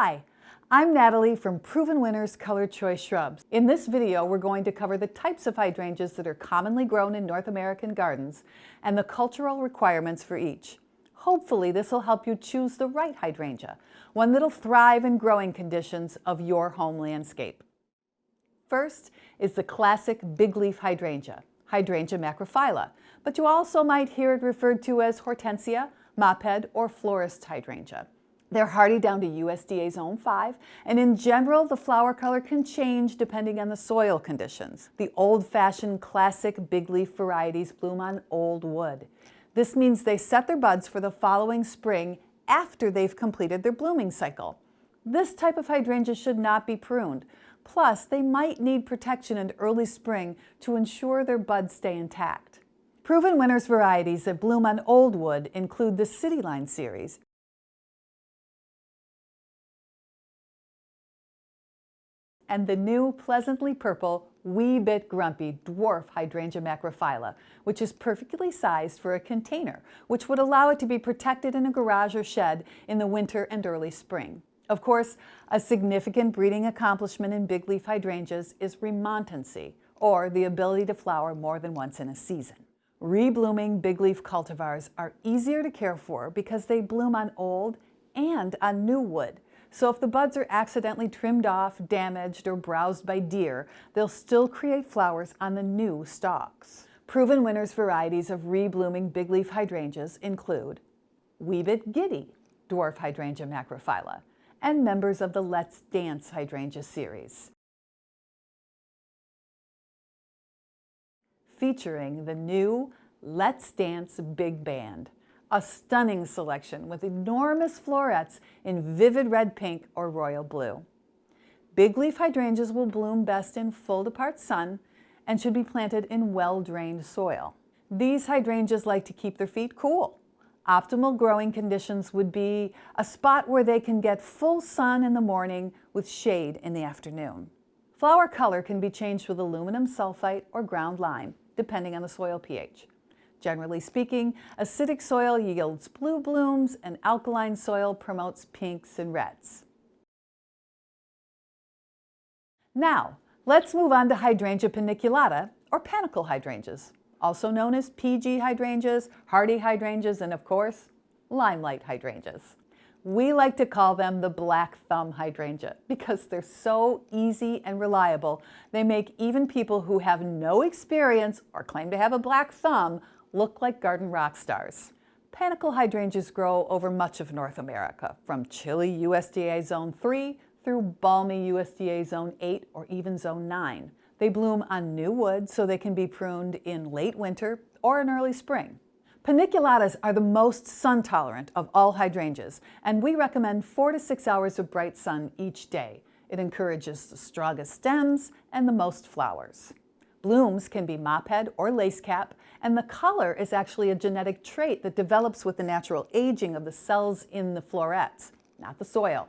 Hi, I'm Natalie from Proven Winners Colorchoice Shrubs. In this video, we're going to cover the types of hydrangeas that are commonly grown in North American gardens and the cultural requirements for each. Hopefully, this will help you choose the right hydrangea, one that'll thrive in growing conditions of your home landscape. First is the classic big leaf hydrangea, Hydrangea macrophylla, but you also might hear it referred to as hortensia, mophead, or florist hydrangea. They're hardy down to USDA Zone 5, and in general, the flower color can change depending on the soil conditions. The old-fashioned classic big leaf varieties bloom on old wood. This means they set their buds for the following spring after they've completed their blooming cycle. This type of hydrangea should not be pruned. Plus, they might need protection in early spring to ensure their buds stay intact. Proven Winners varieties that bloom on old wood include the City Line series, and the new pleasantly purple, wee bit grumpy dwarf Hydrangea macrophylla, which is perfectly sized for a container, which would allow it to be protected in a garage or shed in the winter and early spring. Of course, a significant breeding accomplishment in big leaf hydrangeas is remontancy, or the ability to flower more than once in a season. Reblooming big leaf cultivars are easier to care for because they bloom on old and on new wood. So if the buds are accidentally trimmed off, damaged, or browsed by deer, they'll still create flowers on the new stalks. Proven Winners varieties of reblooming big leaf hydrangeas include Wee Bit Giddy, dwarf Hydrangea macrophylla, and members of the Let's Dance hydrangea series. Featuring the new Let's Dance Big Band, a stunning selection with enormous florets in vivid red pink or royal blue. Big leaf hydrangeas will bloom best in full-to-part sun and should be planted in well-drained soil. These hydrangeas like to keep their feet cool. Optimal growing conditions would be a spot where they can get full sun in the morning with shade in the afternoon. Flower color can be changed with aluminum sulfite or ground lime, depending on the soil pH. Generally speaking, acidic soil yields blue blooms and alkaline soil promotes pinks and reds. Now, let's move on to Hydrangea paniculata, or panicle hydrangeas, also known as PG hydrangeas, hardy hydrangeas, and of course, limelight hydrangeas. We like to call them the black thumb hydrangea because they're so easy and reliable, they make even people who have no experience or claim to have a black thumb look like garden rock stars. Panicle hydrangeas grow over much of North America, from chilly USDA Zone 3 through balmy USDA Zone 8 or even Zone 9. They bloom on new wood so they can be pruned in late winter or in early spring. Paniculatas are the most sun-tolerant of all hydrangeas, and we recommend 4 to 6 hours of bright sun each day. It encourages the strongest stems and the most flowers. Blooms can be mophead or lace cap, and the color is actually a genetic trait that develops with the natural aging of the cells in the florets, not the soil.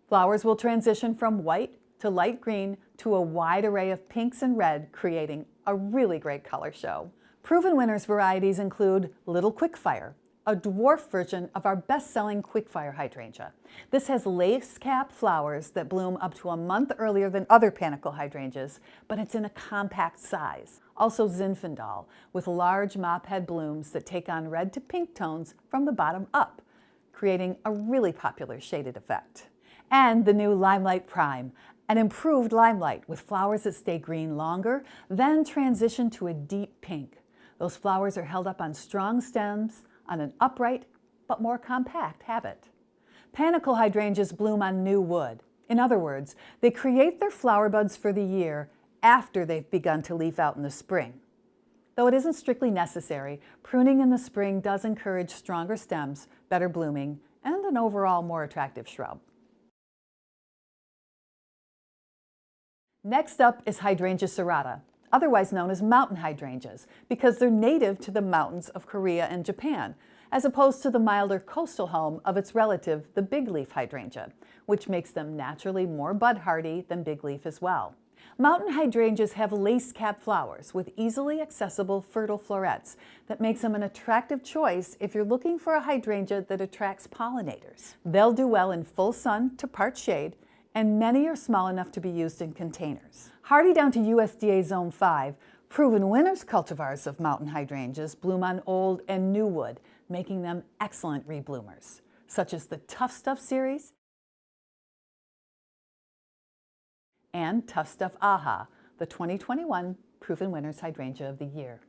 Flowers will transition from white to light green to a wide array of pinks and red, creating a really great color show. Proven Winners varieties include Little Quickfire, a dwarf version of our best-selling Quickfire hydrangea. This has lace cap flowers that bloom up to a month earlier than other panicle hydrangeas, but it's in a compact size. Also Zinfandel, with large mophead blooms that take on red to pink tones from the bottom up, creating a really popular shaded effect. And the new Limelight Prime, an improved limelight with flowers that stay green longer, then transition to a deep pink. Those flowers are held up on strong stems, on an upright but more compact habit. Panicle hydrangeas bloom on new wood. In other words, they create their flower buds for the year after they've begun to leaf out in the spring. Though it isn't strictly necessary, pruning in the spring does encourage stronger stems, better blooming, and an overall more attractive shrub. Next up is Hydrangea serrata, otherwise known as mountain hydrangeas, because they're native to the mountains of Korea and Japan, as opposed to the milder coastal home of its relative, the big leaf hydrangea, which makes them naturally more bud hardy than big leaf as well. Mountain hydrangeas have lace-cap flowers with easily accessible fertile florets that makes them an attractive choice if you're looking for a hydrangea that attracts pollinators. They'll do well in full sun to part shade, and many are small enough to be used in containers. Hardy down to USDA Zone 5, proven winners cultivars of mountain hydrangeas bloom on old and new wood, making them excellent rebloomers, such as the Tough Stuff series and Tough Stuff Aha, the 2021 Proven Winners Hydrangea of the Year.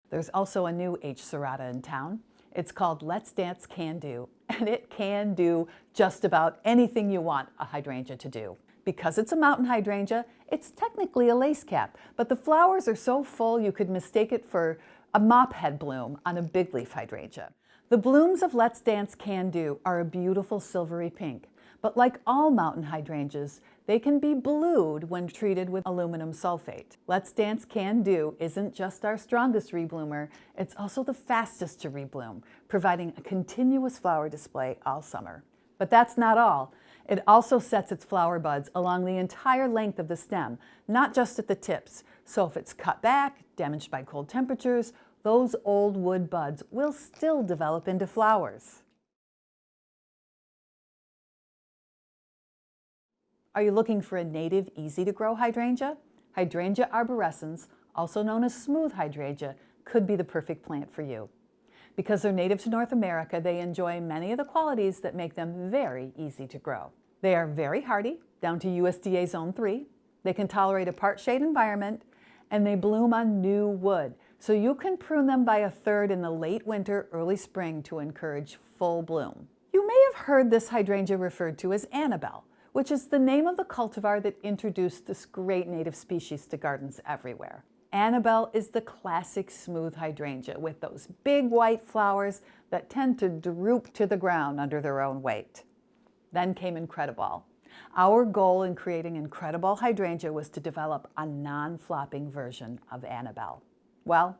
There's also a new H. serrata in town. It's called Let's Dance Can Do, and it can do just about anything you want a hydrangea to do. Because it's a mountain hydrangea, it's technically a lace cap, but the flowers are so full you could mistake it for a mop head bloom on a big leaf hydrangea. The blooms of Let's Dance Can Do are a beautiful silvery pink, but like all mountain hydrangeas, they can be blued when treated with aluminum sulfate. Let's Dance Can Do isn't just our strongest rebloomer, it's also the fastest to rebloom, providing a continuous flower display all summer. But that's not all. It also sets its flower buds along the entire length of the stem, not just at the tips. So if it's cut back, damaged by cold temperatures, those old wood buds will still develop into flowers. Are you looking for a native, easy-to-grow hydrangea? Hydrangea arborescens, also known as smooth hydrangea, could be the perfect plant for you. Because they're native to North America, they enjoy many of the qualities that make them very easy to grow. They are very hardy, down to USDA Zone 3. They can tolerate a part-shade environment, and they bloom on new wood. So you can prune them by a third in the late winter, early spring to encourage full bloom. You may have heard this hydrangea referred to as Annabelle, which is the name of the cultivar that introduced this great native species to gardens everywhere. Annabelle is the classic smooth hydrangea with those big white flowers that tend to droop to the ground under their own weight. Then came Incrediball. Our goal in creating Incrediball hydrangea was to develop a non-flopping version of Annabelle. Well,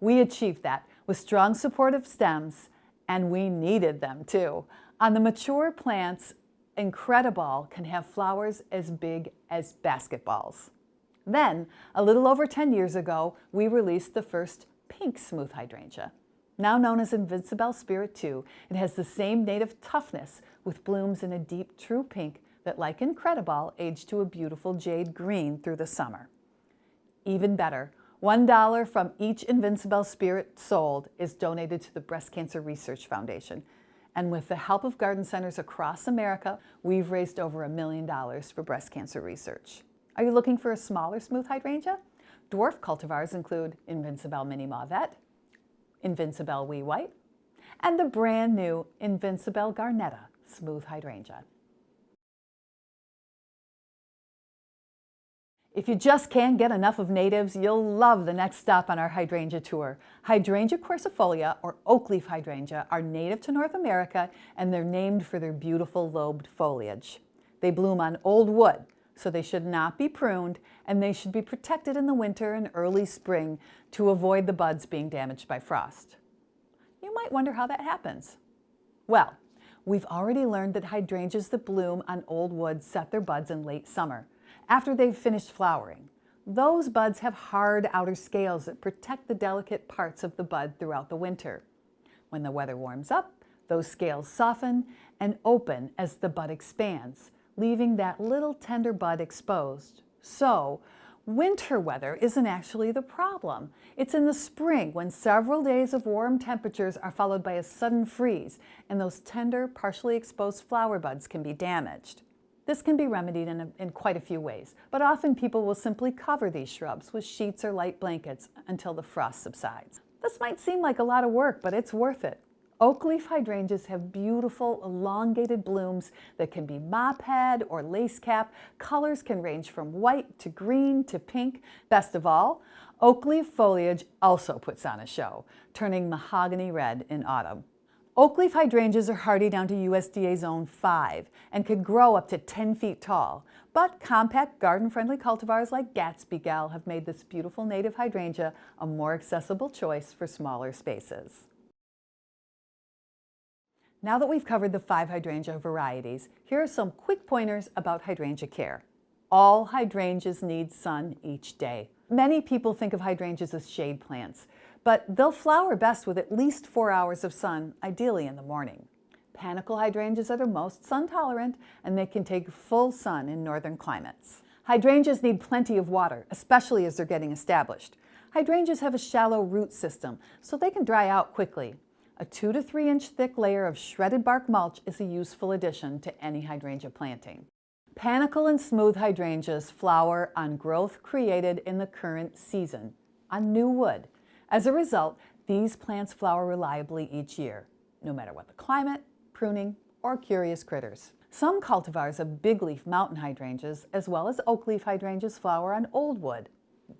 we achieved that with strong supportive stems, and we needed them too. On the mature plants, Incrediball can have flowers as big as basketballs. Then, a little over 10 years ago, we released the first pink smooth hydrangea. Now known as Invincibelle Spirit 2, it has the same native toughness with blooms in a deep true pink that, like Incrediball, age to a beautiful jade green through the summer. Even better, $1 from each Invincibelle Spirit sold is donated to the Breast Cancer Research Foundation. And with the help of garden centers across America, we've raised over $1 million for breast cancer research. Are you looking for a smaller smooth hydrangea? Dwarf cultivars include Invincibelle Mini Mauvette, Invincibelle Wee White, and the brand new Invincibelle Garnetta smooth hydrangea. If you just can't get enough of natives, you'll love the next stop on our hydrangea tour. Hydrangea corsifolia, or oak leaf hydrangea, are native to North America, and they're named for their beautiful lobed foliage. They bloom on old wood, so they should not be pruned, and they should be protected in the winter and early spring to avoid the buds being damaged by frost. You might wonder how that happens. Well, we've already learned that hydrangeas that bloom on old wood set their buds in late summer, after they've finished flowering. Those buds have hard outer scales that protect the delicate parts of the bud throughout the winter. When the weather warms up, those scales soften and open as the bud expands, leaving that little tender bud exposed. So, winter weather isn't actually the problem. It's in the spring when several days of warm temperatures are followed by a sudden freeze, and those tender, partially exposed flower buds can be damaged. This can be remedied in quite a few ways, but often people will simply cover these shrubs with sheets or light blankets until the frost subsides. This might seem like a lot of work, but it's worth it. Oak leaf hydrangeas have beautiful, elongated blooms that can be mop head or lace cap. Colors can range from white to green to pink. Best of all, oak leaf foliage also puts on a show, turning mahogany red in autumn. Oak leaf hydrangeas are hardy down to USDA Zone 5 and could grow up to 10 feet tall, but compact garden-friendly cultivars like Gatsby Gal have made this beautiful native hydrangea a more accessible choice for smaller spaces. Now that we've covered the 5 hydrangea varieties, here are some quick pointers about hydrangea care. All hydrangeas need sun each day. Many people think of hydrangeas as shade plants, but they'll flower best with at least 4 hours of sun, ideally in the morning. Panicle hydrangeas are the most sun tolerant, and they can take full sun in northern climates. Hydrangeas need plenty of water, especially as they're getting established. Hydrangeas have a shallow root system, so they can dry out quickly. A 2 to 3 inch thick layer of shredded bark mulch is a useful addition to any hydrangea planting. Panicle and smooth hydrangeas flower on growth created in the current season, on new wood. As a result, these plants flower reliably each year, no matter what the climate, pruning, or curious critters. Some cultivars of bigleaf mountain hydrangeas, as well as oakleaf hydrangeas, flower on old wood.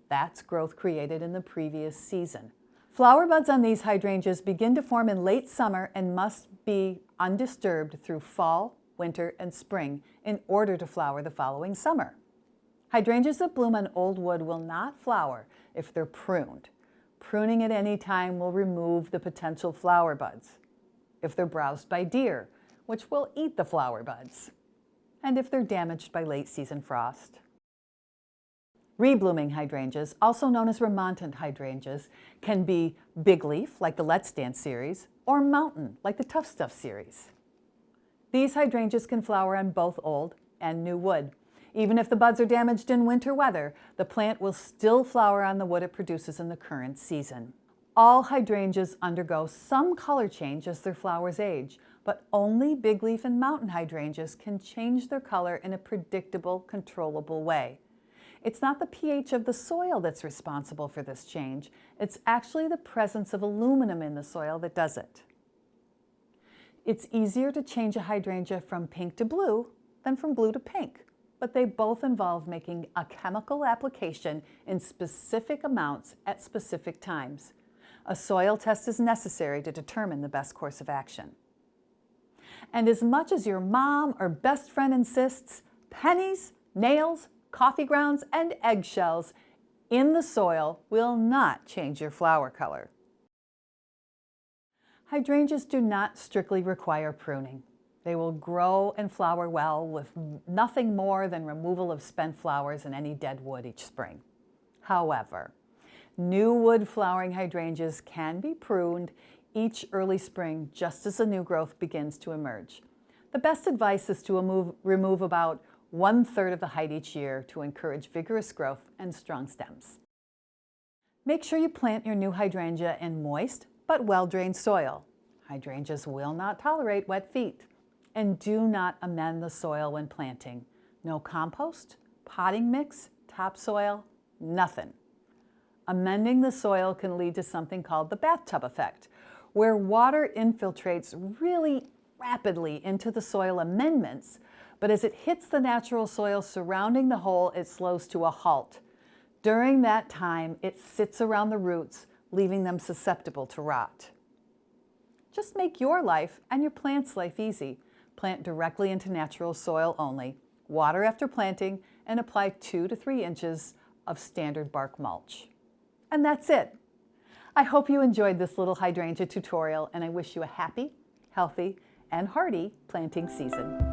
That's growth created in the previous season. Flower buds on these hydrangeas begin to form in late summer and must be undisturbed through fall, winter, and spring in order to flower the following summer. Hydrangeas that bloom on old wood will not flower if they're pruned. Pruning at any time will remove the potential flower buds. If they're browsed by deer, which will eat the flower buds, and if they're damaged by late season frost. Reblooming hydrangeas, also known as remontant hydrangeas, can be big leaf, like the Let's Dance series, or mountain, like the Tough Stuff series. These hydrangeas can flower on both old and new wood. Even if the buds are damaged in winter weather, the plant will still flower on the wood it produces in the current season. All hydrangeas undergo some color change as their flowers age, but only big leaf and mountain hydrangeas can change their color in a predictable, controllable way. It's not the pH of the soil that's responsible for this change. It's actually the presence of aluminum in the soil that does it. It's easier to change a hydrangea from pink to blue than from blue to pink, but they both involve making a chemical application in specific amounts at specific times. A soil test is necessary to determine the best course of action. And as much as your mom or best friend insists, pennies, nails, coffee grounds, and eggshells in the soil will not change your flower color. Hydrangeas do not strictly require pruning. They will grow and flower well with nothing more than removal of spent flowers and any dead wood each spring. However, new wood flowering hydrangeas can be pruned each early spring just as the new growth begins to emerge. The best advice is to remove about 1/3 of the height each year to encourage vigorous growth and strong stems. Make sure you plant your new hydrangea in moist but well-drained soil. Hydrangeas will not tolerate wet feet. And do not amend the soil when planting. No compost, potting mix, topsoil, nothing. Amending the soil can lead to something called the bathtub effect, where water infiltrates really rapidly into the soil amendments, but as it hits the natural soil surrounding the hole, it slows to a halt. During that time, it sits around the roots, leaving them susceptible to rot. Just make your life and your plant's life easy. Plant directly into natural soil only, water after planting, and apply 2 to 3 inches of standard bark mulch. And that's it. I hope you enjoyed this little hydrangea tutorial, and I wish you a happy, healthy, and hardy planting season.